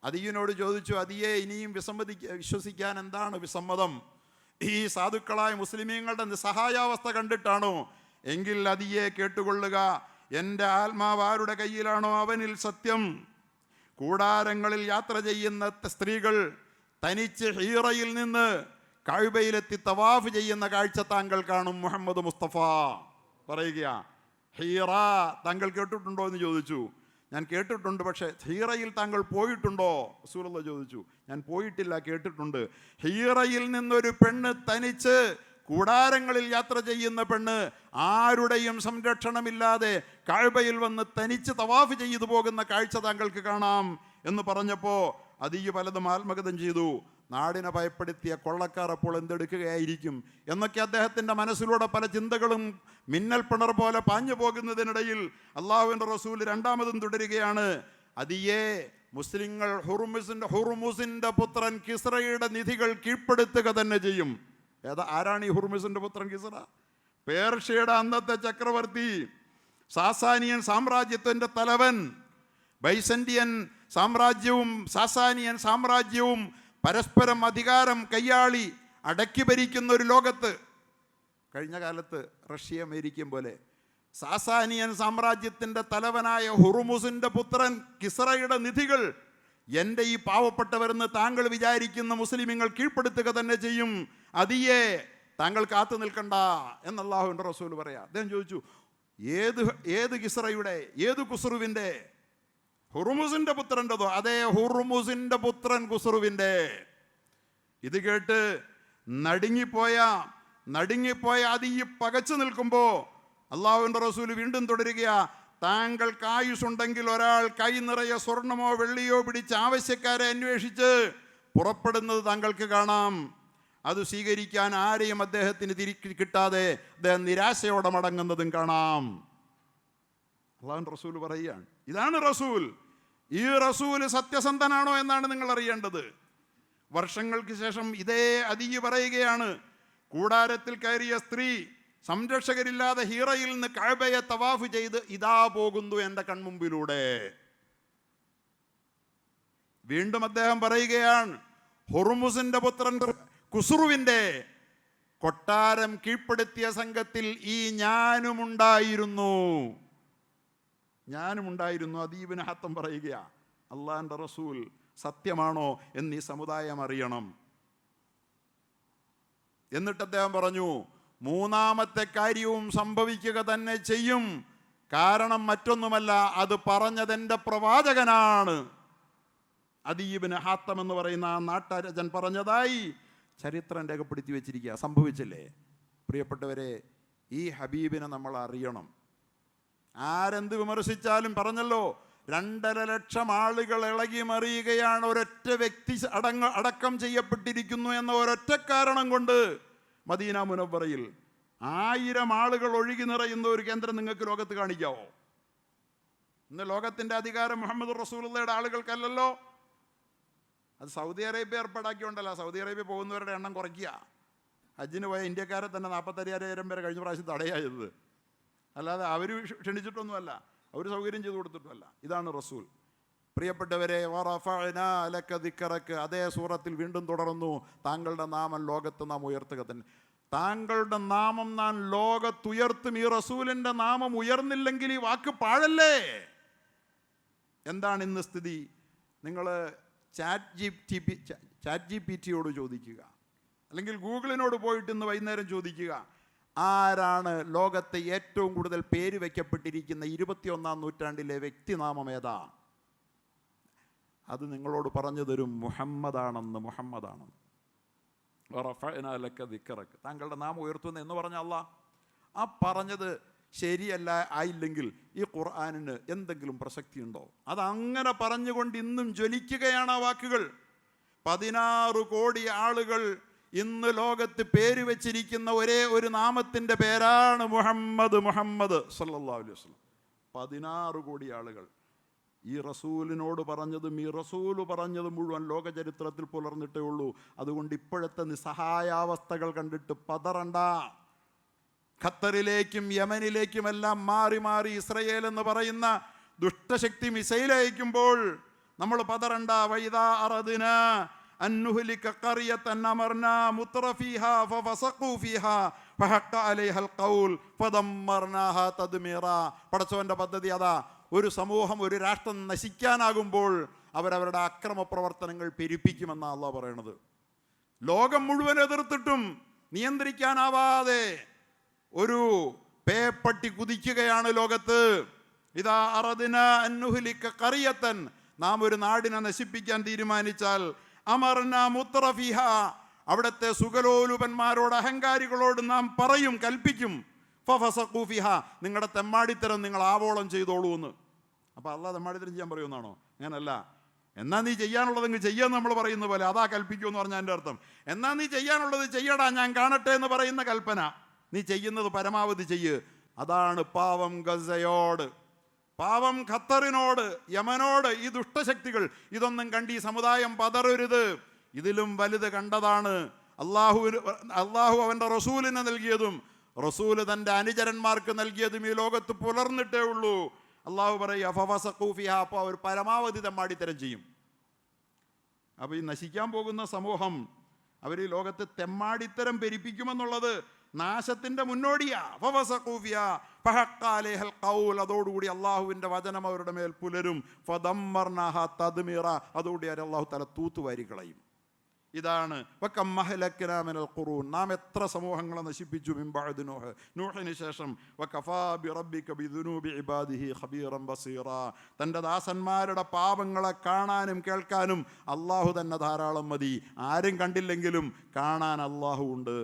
അതിയിനോട് ചോദിച്ചു, അതിയെ ഇനിയും വിശ്വസിക്കാൻ എന്താണ് വിസമ്മതം? ഈ സാധുക്കളായ മുസ്ലിമീങ്ങളുടെ നിസ്സഹായാവസ്ഥ കണ്ടിട്ടാണോ? എങ്കിൽ അതിയെ കേട്ടുകൊള്ളുക, എൻ്റെ ആത്മാവ് ആരുടെ കയ്യിലാണോ അവനിൽ സത്യം. കൂടാരങ്ങളിൽ യാത്ര ചെയ്യുന്ന സ്ത്രീകൾ തനിച്ച് ഹീറയിൽ നിന്ന് കഅബയിലെത്തി തവാഫ് ചെയ്യുന്ന കാഴ്ച താങ്കൾ കാണും. മുഹമ്മദ് മുസ്തഫ പറയുക, ഹീറ താങ്കൾ കേട്ടിട്ടുണ്ടോ എന്ന് ചോദിച്ചു. ഞാൻ കേട്ടിട്ടുണ്ട്, പക്ഷേ ഹീറയിൽ താങ്കൾ പോയിട്ടുണ്ടോ? റസൂലുള്ളാഹി ചോദിച്ചു. ഞാൻ പോയിട്ടില്ല, കേട്ടിട്ടുണ്ട്. ഹീറയിൽ നിന്നൊരു പെണ്ണ് തനിച്ച് കൂടാരങ്ങളിൽ യാത്ര ചെയ്യുന്ന പെണ്ണ് ആരുടെയും സംരക്ഷണമില്ലാതെ കഅബയിൽ വന്ന് തനിച്ച് തവാഫ് ചെയ്തു പോകുന്ന കാഴ്ച താങ്കൾക്ക് കാണാം എന്ന് പറഞ്ഞപ്പോൾ അതിയ്യ് പലതും ആത്മഗതം ചെയ്തു. നാടിനെ ഭയപ്പെടുത്തിയ കൊള്ളക്കാർ അപ്പോൾ എന്തെടുക്കുകയായിരിക്കും എന്നൊക്കെ അദ്ദേഹത്തിൻ്റെ മനസ്സിലൂടെ പല ചിന്തകളും മിന്നൽ പിണർ പോലെ പാഞ്ഞു പോകുന്നതിനിടയിൽ അള്ളാഹുവിൻ്റെ റസൂൽ രണ്ടാമതും തുടരുകയാണ്, അതിയെ മുസ്ലിങ്ങൾ ഹുർമുസിൻ്റെ പുത്രൻ കിസ്റയുടെ നിധികൾ കീഴ്പ്പെടുത്തുക തന്നെ ചെയ്യും. ആരാണ് ഈ ഹുർമുസിൻ്റെ പുത്രൻ കിസ്റ? പേർഷ്യയുടെ അന്നത്തെ ചക്രവർത്തി, സാസാനിയൻ സാമ്രാജ്യത്തിൻ്റെ തലവൻ. ബൈസന്റിയൻ സാമ്രാജ്യവും സാസാനിയൻ സാമ്രാജ്യവും പരസ്പരം അധികാരം കയ്യാളി അടക്കി ഭരിക്കുന്ന ഒരു ലോകത്ത്, കഴിഞ്ഞ കാലത്ത് റഷ്യ അമേരിക്കയും പോലെ സാസാനിയൻ സാമ്രാജ്യത്തിൻ്റെ തലവനായ ഹുർമുസിൻ്റെ പുത്രൻ കിസ്റയുടെ നിധികൾ എൻ്റെ ഈ പാവപ്പെട്ടവരെന്ന് താങ്കൾ വിചാരിക്കുന്ന മുസ്ലിമീങ്ങൾ കീഴ്പ്പെടുത്തുക തന്നെ ചെയ്യും. അതിയെ താങ്കൾ കാത്തു നിൽക്കണ്ട എന്ന് അല്ലാഹുവിൻ്റെ റസൂൽ പറയാം. അദ്ദേഹം ചോദിച്ചു, ഏത് കിസ്റയുടെ, ഏത് കുസ്റുവിൻ്റെ? ഹുർമുസിൻ്റെ പുത്രൻ്റെതോ? അതേ, ഹുർമുസിൻ്റെ പുത്രൻ കുസ്റുവിൻ്റെ. ഇത് കേട്ട് നടുങ്ങിപ്പോയ അത് ഈ പകച്ചു നിൽക്കുമ്പോൾ അള്ളാഹുവിൻ്റെ റസൂൽ വീണ്ടും തുടരുകയാ, താങ്കൾക്ക് ആയുസ്സുണ്ടെങ്കിൽ ഒരാൾ കൈ നിറയെ സ്വർണമോ വെള്ളിയോ പിടിച്ച് ആവശ്യക്കാരെ അന്വേഷിച്ച് പുറപ്പെടുന്നത് താങ്കൾക്ക് കാണാം. അത് സ്വീകരിക്കാൻ ആരെയും അദ്ദേഹത്തിന് കിട്ടാതെ അദ്ദേഹം നിരാശയോടെ മടങ്ങുന്നതും കാണാം. അള്ളാഹുവിൻ്റെ റസൂൽ പറയുകയാണ്, ഇതാണ് റസൂൽ. ഈ റസൂൽ സത്യസന്ധനാണോ എന്നാണ് നിങ്ങൾ അറിയേണ്ടത്. വർഷങ്ങൾക്ക് ശേഷം ഇതേ അതിയ്യ് പറയുകയാണ്, കൂടാരത്തിൽ കയറിയ സ്ത്രീ സംരക്ഷകരില്ലാതെ ഹീറയിൽ നിന്ന് കഅബയെ തവാഫ് ചെയ്ത് ഇതാ പോകുന്നു എൻ്റെ കൺമുമ്പിലൂടെ. വീണ്ടും അദ്ദേഹം പറയുകയാണ്, ഹുർമുസിൻ്റെ പുത്രൻ കുസ്റുവിൻ്റെ കൊട്ടാരം കീഴ്പ്പെടുത്തിയ സംഘത്തിൽ ഈ ഞാനുമുണ്ടായിരുന്നു. അദീബിന് ഹത്തം പറയുകയാ, അള്ളാഹിൻ്റെ റസൂൽ സത്യമാണോ എന്ന് ഈ സമുദായം അറിയണം. എന്നിട്ട് അദ്ദേഹം പറഞ്ഞു, മൂന്നാമത്തെ കാര്യവും സംഭവിക്കുക തന്നെ ചെയ്യും. കാരണം മറ്റൊന്നുമല്ല, അത് പറഞ്ഞതെൻ്റെ പ്രവാചകനാണ്. അദീബിന് ഹാത്തം എന്ന് പറയുന്ന ആ നാട്ടുരാജൻ പറഞ്ഞതായി ചരിത്രം രേഖപ്പെടുത്തി വെച്ചിരിക്കുക. സംഭവിച്ചില്ലേ? പ്രിയപ്പെട്ടവരെ, ഈ ഹബീബിനെ നമ്മൾ അറിയണം. ആരെന്ത് വിമർശിച്ചാലും, പറഞ്ഞല്ലോ, 2.5 ലക്ഷം ആളുകൾ ഇളകി മറിയുകയാണ്, ഒരൊറ്റ വ്യക്തി അടക്കം ചെയ്യപ്പെട്ടിരിക്കുന്നു എന്ന ഒരൊറ്റ കാരണം കൊണ്ട്. മദീന മുനവ്വറയിൽ 1000 ആളുകൾ ഒഴുകി നിറയുന്ന ഒരു കേന്ദ്രം നിങ്ങൾക്ക് ലോകത്ത് കാണിക്കാവോ? ഇന്ന് ലോകത്തിൻ്റെ അധികാരം മുഹമ്മദ് റസൂലുള്ളാഹിയുടെ ആളുകൾക്കല്ലല്ലോ. അത് സൗദി അറേബ്യ ഏർപ്പാടാക്കിയോണ്ടല്ല. സൗദി അറേബ്യ പോകുന്നവരുടെ എണ്ണം കുറയ്ക്കുക. ഹജ്ജിന് പോയ ഇന്ത്യക്കാരെ തന്നെ 45,000 പേരെ കഴിഞ്ഞ പ്രാവശ്യം തടയായത്. അല്ലാതെ അവർ ക്ഷണിച്ചിട്ടൊന്നുമല്ല, അവർ സൗകര്യം ചെയ്തു കൊടുത്തിട്ടുമല്ല. ഇതാണ് റസൂൽ. പ്രിയപ്പെട്ടവരെ, വറഫഅനാ ലക ദിക്റക, അതേ സൂറത്തിൽ വീണ്ടും തുടർന്നു, താങ്കളുടെ നാമം ലോകത്ത് നാം ഉയർത്തുക തന്നെ. താങ്കളുടെ നാമം നാം ലോകത്തുയർത്തും. ഈ റസൂലിൻ്റെ നാമം ഉയർന്നില്ലെങ്കിൽ ഈ വാക്ക് പാഴല്ലേ? എന്താണ് ഇന്ന് സ്ഥിതി? നിങ്ങൾ ചാറ്റ് ജി പി ടിയോട് ചോദിക്കുക, അല്ലെങ്കിൽ ഗൂഗിളിനോട് പോയിട്ട് ഇന്ന് വൈകുന്നേരം ചോദിക്കുക, ആരാണ് ലോകത്തെ ഏറ്റവും കൂടുതൽ പേര് വയ്ക്കപ്പെട്ടിരിക്കുന്ന 21-ാം നൂറ്റാണ്ടിലെ വ്യക്തിനാമം ഏതാ? അത് നിങ്ങളോട് പറഞ്ഞു തരും, മുഹമ്മദാണെന്ന്. വറഫഅനാ ലക ദിക്റക, താങ്കളുടെ നാമം ഉയർത്തുന്നു എന്ന് പറഞ്ഞ അല്ലാഹ്. ആ പറഞ്ഞത് ശരിയല്ല ആയില്ലെങ്കിൽ ഈ ഖുർആനിന് എന്തെങ്കിലും പ്രസക്തി ഉണ്ടോ? അതങ്ങനെ പറഞ്ഞുകൊണ്ട് ഇന്നും ജ്വലിക്കുകയാണ് ആ വാക്കുകൾ. 16 കോടി ആളുകൾ ഇന്ന് ലോകത്ത് പേര് വെച്ചിരിക്കുന്ന ഒരേ ഒരു നാമത്തിൻ്റെ പേരാണ് മുഹമ്മദ് സല്ലല്ലാഹു അലൈഹി വസല്ലം. 16 കോടി ആളുകൾ. ഈ റസൂലിനോട് പറഞ്ഞതും ഈ റസൂല് പറഞ്ഞതും മുഴുവൻ ലോക ചരിത്രത്തിൽ പുലർന്നിട്ടേ ഉള്ളൂ. അതുകൊണ്ട് ഇപ്പോഴത്തെ നിസ്സഹായാവസ്ഥകൾ കണ്ടിട്ട് പതറണ്ട. ഖത്തറിലേക്കും യമനിലേക്കുമെല്ലാം മാറി മാറി ഇസ്രയേൽ എന്ന് പറയുന്ന ദുഷ്ടശക്തി മിസൈൽ അയക്കുമ്പോൾ നമ്മൾ പതറണ്ട. വൈദാ അറദ്ന അൻനുഹ്ലിക ഖറിയതൻ അമർനാ മുത്രഫീഹാ ഫഫസഖൂ ഫീഹാ ഫഹഖ അലൈഹൽ ഖൗൽ ഫദമ്മർനാഹാ തദ്മീറാ. പടച്ചവന്റെ പദ്ധതി അതാ. ഒരു സമൂഹം, ഒരു രാഷ്ട്രം നശിക്കാനാകുമ്പോൾ അവരവരുടെ അക്രമ പ്രവർത്തനങ്ങൾ പെരുപ്പിക്കുമെന്നാണ് അള്ളാഹ് പറയണത്. ലോകം മുഴുവൻ എതിർത്തിട്ടും നിയന്ത്രിക്കാനാവാതെ ഒരു പേപ്പട്ടി കുതിക്കുകയാണ് ലോകത്ത്. ഇതാ അറദ്ന അൻനുഹ്ലിക ഖറിയതൻ, നാം ഒരു നാടിനെ നശിപ്പിക്കാൻ തീരുമാനിച്ചാൽ അമർന മുത്രഫിഹ, അവിടുത്തെ സുഖലോലുപന്മാരോട്, അഹങ്കാരികളോട് നാം പറയും, കൽപ്പിക്കും, ഫഫസഖൂ ഫിഹ, നിങ്ങളുടെ തെമ്മാടിത്തരം നിങ്ങൾ ആവോളം ചെയ്തോളൂ എന്ന്. അപ്പോൾ അള്ളാഹ് തെമ്മാടിത്തരം ചെയ്യാൻ പറയുമെന്നാണോ? അങ്ങനല്ല. എന്നാ നീ ചെയ്യാനുള്ളതെങ്കിൽ ചെയ്യാന്ന് നമ്മൾ പറയുന്ന പോലെ അതാ കൽപ്പിക്കുമെന്ന് പറഞ്ഞാൽ എൻ്റെ അർത്ഥം. എന്നാ നീ ചെയ്യാനുള്ളത് ചെയ്യടാ, ഞാൻ കാണട്ടെ എന്ന് പറയുന്ന കൽപ്പന. നീ ചെയ്യുന്നത് പരമാവധി ചെയ്യ്. അതാണ് പാവം ഗസയോട്, പാവം ഖത്തറിനോട്, യമനോട് ഈ ദുഷ്ടശക്തികൾ ഇതൊന്നും കണ്ട് ഈ സമുദായം പതറരുത്. ഇതിലും വലുത് കണ്ടതാണ് അള്ളാഹു അവൻ്റെ റസൂലിനെ നൽകിയതും റസൂല് തൻ്റെ അനുചരന്മാർക്ക് നൽകിയതും ഈ ലോകത്ത് പുലർന്നിട്ടേ ഉള്ളൂ. അള്ളാഹു പറയുക ഫഫസഖൂ ഫിഹാ, അപ്പോൾ അവർ പരമാവധി തെമ്മാടിത്തരം ചെയ്യും. അപ്പോൾ ഈ നശിക്കാൻ പോകുന്ന സമൂഹം അവർ ഈ ലോകത്ത് തെമ്മാടിത്തരം പെരുപ്പിക്കുമെന്നുള്ളത് നാശത്തിൻ്റെ മുന്നോടിയാ. ഫഫസഖൂ ഫിഹാ ഫഹഖ അലൈഹൽ ഖൗൽ, അതോടുകൂടി അള്ളാഹുവിൻ്റെ വചനം അവരുടെ മേൽ പുലരും. ഫദമ്മർനാഹാ തദ്മീറ, അതോടുകൂടി അള്ളാഹു തആല തൂത്തുവാരി കളയും. ഇതാണ് വകം മഹ്ലക്നാ മിനൽ ഖുറൂൻ, നാം എത്ര സമൂഹങ്ങളെ നശിപ്പിച്ചു മിൻ ബഅദി നൂഹ്, നൂഹിന് ശേഷം. വകഫാ ബിറബ്ബിക ബിദുനൂബി ഇബാദിഹി ഖബീറൻ ബസീറാ, തൻ്റെ ദാസന്മാരുടെ പാപങ്ങളെ കാണാനും കേൾക്കാനും അള്ളാഹു തന്നെ ധാരാളം മതി. ആരും കണ്ടില്ലെങ്കിലും കാണാൻ അള്ളാഹു ഉണ്ട്.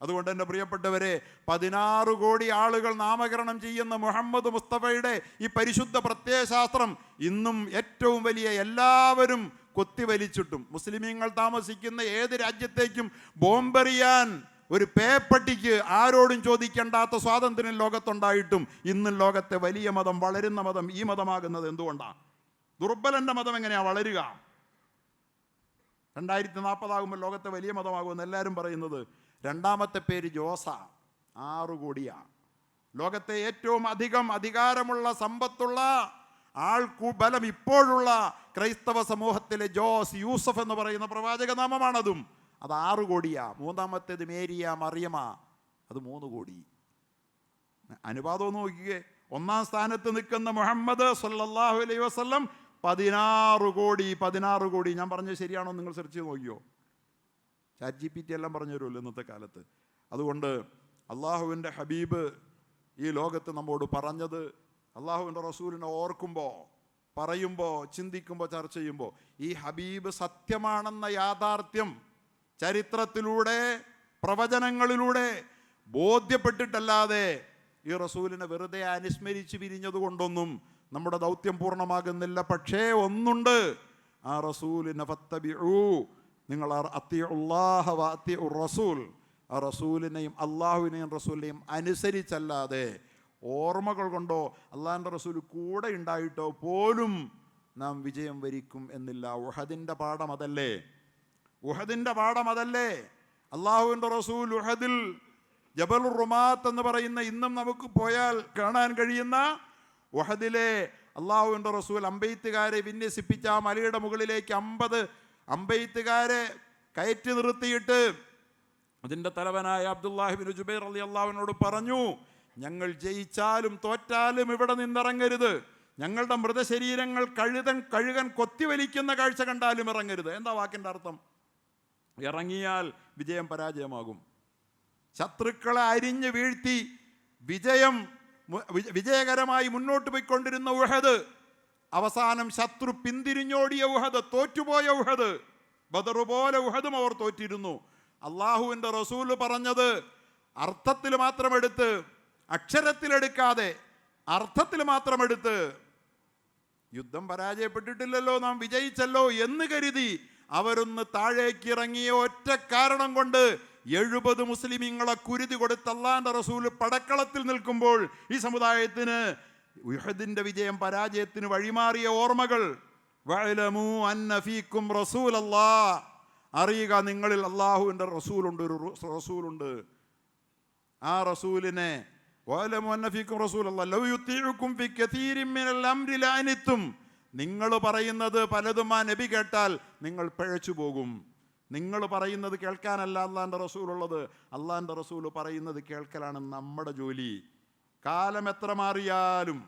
അതുകൊണ്ട് എൻ്റെ പ്രിയപ്പെട്ടവരെ, 16 കോടി ആളുകൾ നാമകരണം ചെയ്യുന്ന മുഹമ്മദ് മുസ്തഫയുടെ ഈ പരിശുദ്ധ പ്രത്യയശാസ്ത്രം ഇന്നും ഏറ്റവും വലിയ, എല്ലാവരും കൊത്തിവലിച്ചിട്ടും മുസ്ലിമീങ്ങൾ താമസിക്കുന്ന ഏത് രാജ്യത്തേക്കും ബോംബെറിയാൻ ഒരു പേപ്പട്ടിക്ക് ആരോടും ചോദിക്കേണ്ടാത്ത സ്വാതന്ത്ര്യം ലോകത്തുണ്ടായിട്ടും ഇന്നും ലോകത്തെ വലിയ മതം, വളരുന്ന മതം ഈ മതമാകുന്നത് എന്തുകൊണ്ടാണ്? ദുർബലൻ്റെ മതം എങ്ങനെയാണ് വളരുക? 2040 ആകുമ്പോൾ ലോകത്തെ വലിയ മതമാകുമെന്ന് എല്ലാവരും പറയുന്നത്. രണ്ടാമത്തെ പേര് ജോസ, 6 കോടിയാണ്. ലോകത്തെ ഏറ്റവും അധികം അധികാരമുള്ള, സമ്പത്തുള്ള, ബലം ഇപ്പോഴുള്ള ക്രൈസ്തവ സമൂഹത്തിലെ ജോസ് യൂസഫ് എന്ന് പറയുന്ന പ്രവാചക നാമമാണതും. അത് 6 കോടിയാണ്. മൂന്നാമത്തേത് മേരിയ മറിയമ, അത് 3 കോടി. അനുപാതം നോക്കിയേ. ഒന്നാം സ്ഥാനത്ത് നിൽക്കുന്ന മുഹമ്മദ് സല്ലല്ലാഹു അലൈഹി വസല്ലം 16 കോടി. 16 കോടി. ഞാൻ പറഞ്ഞത് ശരിയാണോ? നിങ്ങൾ സെർച്ച് ചെയ്ത് നോക്കിയോ? ChatGPT എല്ലാം പറഞ്ഞു തരുമല്ലോ ഇന്നത്തെ കാലത്ത്. അതുകൊണ്ട് അള്ളാഹുവിൻ്റെ ഹബീബ് ഈ ലോകത്ത് നമ്മോട് പറഞ്ഞത്, അള്ളാഹുവിൻ്റെ റസൂലിനെ ഓർക്കുമ്പോൾ, പറയുമ്പോൾ, ചിന്തിക്കുമ്പോൾ, ചർച്ച ചെയ്യുമ്പോൾ ഈ ഹബീബ് സത്യമാണെന്ന യാഥാർത്ഥ്യം ചരിത്രത്തിലൂടെ, പ്രവചനങ്ങളിലൂടെ ബോധ്യപ്പെട്ടിട്ടല്ലാതെ ഈ റസൂലിനെ വെറുതെ അനുസ്മരിച്ച് പിരിഞ്ഞതുകൊണ്ടൊന്നും നമ്മുടെ ദൗത്യം പൂർണ്ണമാകുന്നില്ല. പക്ഷേ ഒന്നുണ്ട്, ആ റസൂലിനെ ഫത്തബിഉ, നിങ്ങൾ അത്തിഉല്ലാഹ വ അത്തിഉർ റസൂൽ, ആ റസൂലിനെയും അള്ളാഹുവിനെയും റസൂലിനെയും അനുസരിച്ചല്ലാതെ ഓർമ്മകൾ കൊണ്ടോ അള്ളാഹിൻ്റെ റസൂൽ കൂടെ ഉണ്ടായിട്ടോ പോലും നാം വിജയം വരിക്കും എന്നില്ല. ഉഹദിൻ്റെ പാഠം അതല്ലേ? ഉഹദിൻ്റെ പാഠം അതല്ലേ? അള്ളാഹുവിൻ്റെ റസൂൽ ഉഹദിൽ ജബലുർ റുമാത്ത് എന്ന് പറയുന്ന ഇന്നും നമുക്ക് പോയാൽ കാണാൻ കഴിയുന്ന ഉഹദിലെ അള്ളാഹുവിൻ്റെ റസൂൽ അമ്പെയ്ത്തുകാരെ വിന്യസിപ്പിച്ച ആ മലയുടെ മുകളിലേക്ക് 50 അമ്പെയ്ത്തുകാരെ കയറ്റി നിർത്തിയിട്ട് അതിൻ്റെ തലവനായ അബ്ദുല്ലാഹിബിൻ ജുബൈർ റളിയല്ലാഹുവിനോട് പറഞ്ഞു, ഞങ്ങൾ ജയിച്ചാലും തോറ്റാലും ഇവിടെ നിന്നിറങ്ങരുത്. ഞങ്ങളുടെ മൃതശരീരങ്ങൾ കഴുകൻ കൊത്തിവലിക്കുന്ന കാഴ്ച കണ്ടാലും ഇറങ്ങരുത്. എന്താ വാക്കിൻ്റെ അർത്ഥം? ഇറങ്ങിയാൽ വിജയം പരാജയമാകും. ശത്രുക്കളെ അരിഞ്ഞ് വീഴ്ത്തി വിജയകരമായി മുന്നോട്ട് പോയിക്കൊണ്ടിരുന്ന ഉഹദ്, അവസാനം ശത്രു പിന്തിരിഞ്ഞോടിയ ഉഹദ്, തോറ്റുപോയ ഉഹദ്, ബദർ പോലെ ഉഹദും അവർ തോറ്റിരുന്നു. അള്ളാഹുവിൻ്റെ റസൂല് പറഞ്ഞത് അർത്ഥത്തിൽ മാത്രമെടുത്ത്, അക്ഷരത്തിലെടുക്കാതെ അർത്ഥത്തിൽ മാത്രമെടുത്ത്, യുദ്ധം പരാജയപ്പെട്ടിട്ടില്ലല്ലോ, നാം വിജയിച്ചല്ലോ എന്ന് കരുതി അവരൊന്ന് താഴേക്കിറങ്ങിയ ഒറ്റ കാരണം കൊണ്ട് 70 മുസ്ലിമീങ്ങളെ കുരുതി കൊടുത്ത് അള്ളാന്റെ റസൂല് പടക്കളത്തിൽ നിൽക്കുമ്പോൾ ഈ സമുദായത്തിന് ഉഹദിന്റെ വിജയം പരാജയത്തിന് വഴിമാറിയ ഓർമ്മകൾ. വഅലമു അന്ന ഫീക്കും റസൂലല്ലാഹ്, അറിയുക നിങ്ങളിൽ അല്ലാഹുവിൻ്റെ റസൂലുണ്ട്, ഒരു റസൂലുണ്ട്. ആ റസൂലിനെ വഅലമു അന്ന ഫീക്കും റസൂലല്ലാഹ് ലൗ യുതീഉകും ഫീ കസീരിൻ മിനൽ അംരി ലഅനിത്തും, നിങ്ങൾ പറയുന്നത് പലതും ആ നബി കേട്ടാൽ നിങ്ങൾ പിഴച്ചു പോകും. നിങ്ങൾ പറയുന്നത് കേൾക്കാനല്ല അള്ളാൻ്റെ റസൂലുള്ളത്, അള്ളാൻ്റെ റസൂൽ പറയുന്നത് കേൾക്കലാണ് നമ്മുടെ ജോലി. കാലം എത്ര മാറിയാലും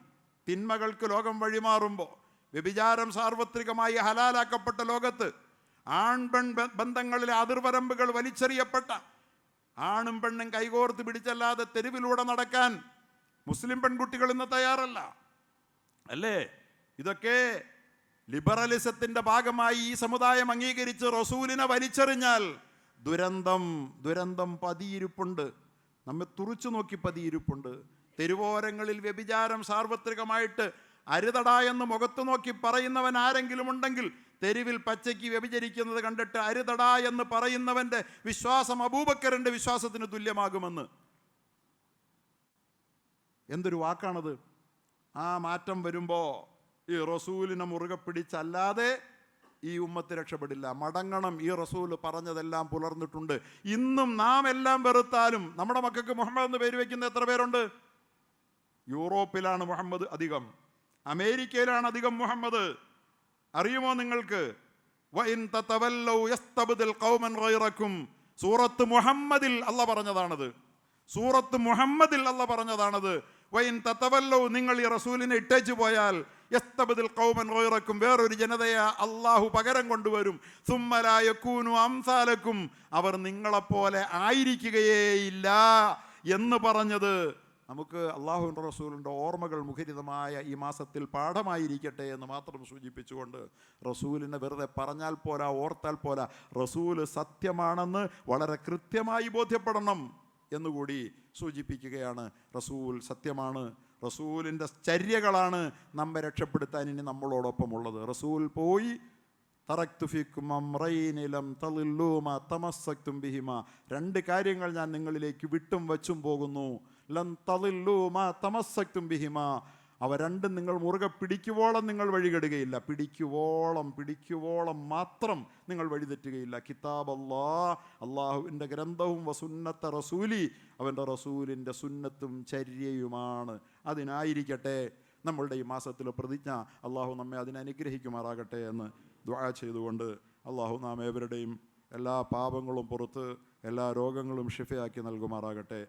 തിന്മകൾക്ക് ലോകം വഴിമാറുമ്പോൾ, വ്യഭിചാരം സാർവത്രികമായി ഹലാലാക്കപ്പെട്ട ലോകത്ത്, ആൺപെൺ ബന്ധങ്ങളിലെ അതിർവരമ്പുകൾ വലിച്ചെറിയപ്പെട്ട, ആണും പെണ്ണും കൈകോർത്ത് പിടിച്ചല്ലാതെ തെരുവിലൂടെ നടക്കാൻ മുസ്ലിം പെൺകുട്ടികൾ ഇന്ന് തയ്യാറല്ല, അല്ലേ? ഇതൊക്കെ ലിബറലിസത്തിൻ്റെ ഭാഗമായി ഈ സമുദായം അംഗീകരിച്ച് റസൂലിനെ വലിച്ചെറിഞ്ഞാൽ ദുരന്തം പതിയിരിപ്പുണ്ട്, നമ്മെ തുറിച്ചു നോക്കി പതിയിരിപ്പുണ്ട്. തെരുവോരങ്ങളിൽ വ്യഭിചാരം സാർവത്രികമായിട്ട് അരുതടാ എന്ന് മുഖത്ത് നോക്കി പറയുന്നവൻ ആരെങ്കിലും ഉണ്ടെങ്കിൽ, തെരുവിൽ പച്ചയ്ക്ക് വ്യഭിചരിക്കുന്നത് കണ്ടിട്ട് അരുതടാ എന്ന് പറയുന്നവൻ്റെ വിശ്വാസം അബൂബക്കറിൻ്റെ വിശ്വാസത്തിന് തുല്യമാകുമെന്ന്. എന്തൊരു വാക്കാണത്! ആ മാറ്റം വരുമ്പോൾ ഈ റസൂലിനെ മുറുകെ പിടിച്ചല്ലാതെ ഈ ഉമ്മത്ത് രക്ഷപ്പെടില്ല. മടങ്ങണം. ഈ റസൂൽ പറഞ്ഞതെല്ലാം പുലർന്നിട്ടുണ്ട്. ഇന്നും നാം എല്ലാം വെറുത്താലും നമ്മുടെ മക്കൾക്ക് മുഹമ്മദ് എന്ന് പേര് വയ്ക്കുന്ന എത്ര പേരുണ്ട്? യൂറോപ്പിലാണ് മുഹമ്മദ് അധികം, അമേരിക്കയിലാണ് അധികം മുഹമ്മദ്. അറിയുമോ നിങ്ങൾക്ക്? വഇൻ തതവല്ലൗ യസ്തബ്ദിൽ ഖൗമൻ ഗൈറക്കും, സൂറത്ത് മുഹമ്മദിൽ അല്ല പറഞ്ഞതാണത്. സൂറത്ത് മുഹമ്മദിൽ അല്ല പറഞ്ഞതാണത്. വഇൻ തതവല്ലൗ, നിങ്ങൾ ഈ റസൂലിനെ ഇട്ടേച്ചു പോയാൽ, യസ്തബ്ദിൽ ഖൗമൻ ഗൈറക്കും, വേറൊരു ജനതയെ അള്ളാഹു പകരം കൊണ്ടുവരും. സുമ്മ ലാ യകൂനു അംസാലക്കും, അവർ നിങ്ങളെപ്പോലെ ആയിരിക്കുകയേയില്ല എന്ന് പറഞ്ഞത് നമുക്ക് അള്ളാഹുവിൻ്റെ റസൂലിൻ്റെ ഓർമ്മകൾ മുഖരിതമായ ഈ മാസത്തിൽ പാഠമായിരിക്കട്ടെ എന്ന് മാത്രം സൂചിപ്പിച്ചുകൊണ്ട്, റസൂലിനെ വെറുതെ പറഞ്ഞാൽ പോരാ, ഓർത്താൽ പോരാ, റസൂല് സത്യമാണെന്ന് വളരെ കൃത്യമായി ബോധ്യപ്പെടണം എന്നുകൂടി സൂചിപ്പിക്കുകയാണ്. റസൂൽ സത്യമാണ്, റസൂലിൻ്റെ ചര്യകളാണ് നമ്മെ രക്ഷപ്പെടുത്താൻ ഇനി നമ്മളോടൊപ്പമുള്ളത്. റസൂൽ പോയി, തറക്തു ഫീക്കും അംറൈനി ലം തളില്ലൂ മാ തമസ്സക്തും ബിഹിമാ, രണ്ട് കാര്യങ്ങൾ ഞാൻ നിങ്ങളിലേക്ക് വിട്ടും വച്ചും പോകുന്നു. ലം തളില്ലൂ മാ തമസ്സക്തും ബിഹിമാ, അവ രണ്ടും നിങ്ങൾ മുറുകെ പിടിക്കുവോളം നിങ്ങൾ വഴികെടുകയില്ല. പിടിക്കുവോളം മാത്രം നിങ്ങൾ വഴിതെറ്റുകയില്ല. കിതാബ് അല്ലാഹ്, അള്ളാഹുവിൻ്റെ ഗ്രന്ഥവും, വസുന്നത്ത റസൂലി, അവൻ്റെ റസൂലിൻ്റെ സുന്നത്തും ചര്യയുമാണ്. അതിനായിരിക്കട്ടെ നമ്മളുടെ ഈ മാസത്തിലെ പ്രതിജ്ഞ. അള്ളാഹു നമ്മെ അതിനനുഗ്രഹിക്കുമാറാകട്ടെ എന്ന് ദുആ ചെയ്തുകൊണ്ട്, അള്ളാഹു നാം ഏവരുടെയും എല്ലാ പാപങ്ങളും പുറത്ത് എല്ലാ രോഗങ്ങളും ഷിഫയാക്കി നൽകുമാറാകട്ടെ.